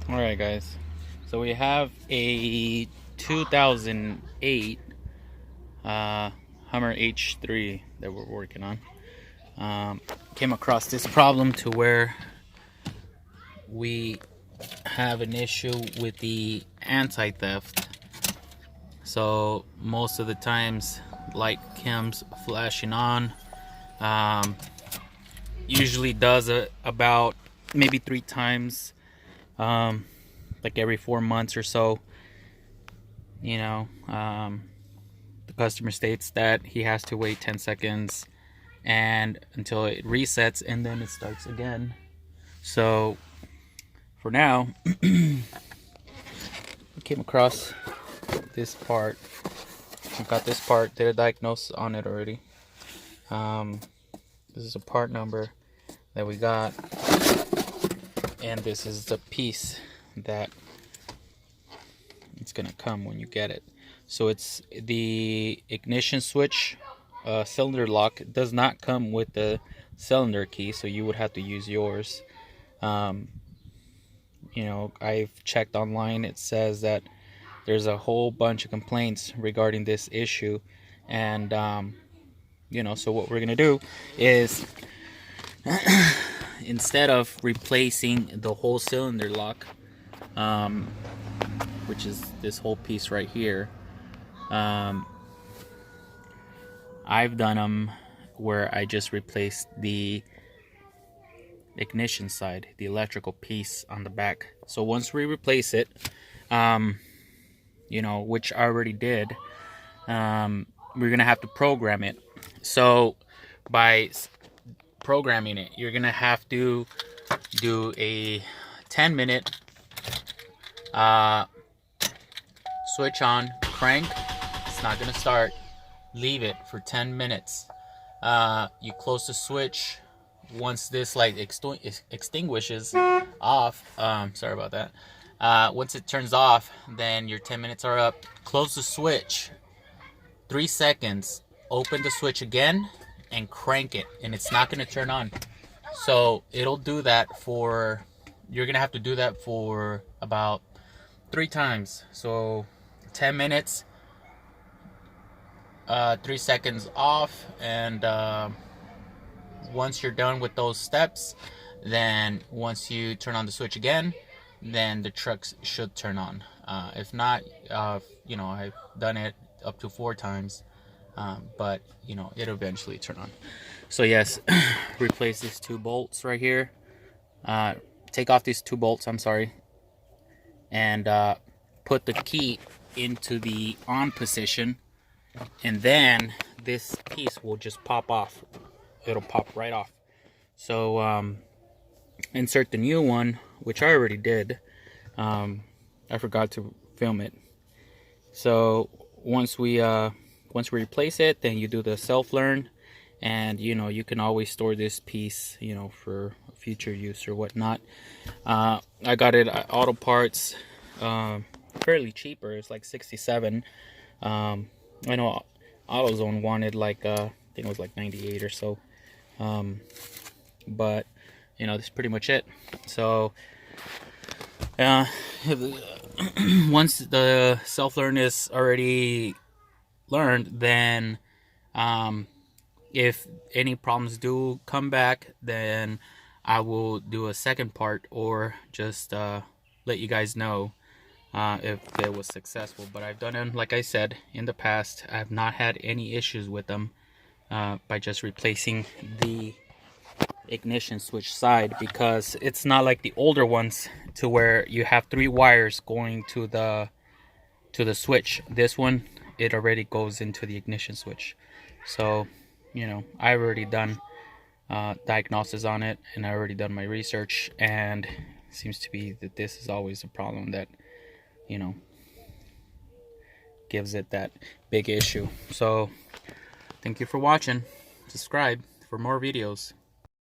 Alright guys, so we have a 2008 Hummer H3 that we're working on. Came across this problem to where we have an issue with the anti-theft. So most of the times light comes flashing on. Usually does it about maybe 3 times, like every 4 months or so. The customer states that he has to wait 10 seconds and until it resets, and then it starts again. So for now, we came across this part. We got this part, did a diagnosis on it already. This is a part number that we got, and this is the piece that it's gonna come when you get it. So it's the ignition switch cylinder lock. It does not come with the cylinder key, so you would have to use yours. I've checked online. It says that there's a whole bunch of complaints regarding this issue, and so what we're gonna do is instead of replacing the whole cylinder lock, which is this whole piece right here, I've done them where I just replaced the ignition side, the electrical piece on the back. So once we replace it, which I already did, we're gonna have to program it. So by programming it, you're gonna have to do a 10-minute switch on, crank, it's not gonna start, leave it for 10 minutes. You close the switch once this light extinguishes off. Sorry about that. Once it turns off, then your 10 minutes are up. Close the switch 3 seconds, open the switch again and crank it, and it's not going to turn on. So it'll do that for, you're gonna have to do that for about 3 times. So 10 minutes, 3 seconds off, and once you're done with those steps, then once you turn on the switch again, then the trucks should turn on. If not, I've done it up to 4 times, but it'll eventually turn on. So yes, replace these 2 bolts right here. Take off these 2 bolts, I'm sorry, and put the key into the on position, and then this piece will just pop off. It'll pop right off. So insert the new one, which I already did. I forgot to film it. So once we replace it, then you do the self-learn, and you can always store this piece for future use or whatnot. I got it at Auto Parts, fairly cheaper. It's like $67. I know AutoZone wanted like I think it was like $98 or so, but that's pretty much it. So once the self-learn is already learned, then if any problems do come back, then I will do a second part, or just let you guys know if it was successful. But I've done them, like I said, in the past. I have not had any issues with them by just replacing the ignition switch side, because it's not like the older ones to where you have 3 wires going to the switch. This one, it already goes into the ignition switch. So I've already done diagnosis on it, and I already done my research, and it seems to be that this is always a problem that gives it that big issue. So thank you for watching. Subscribe for more videos.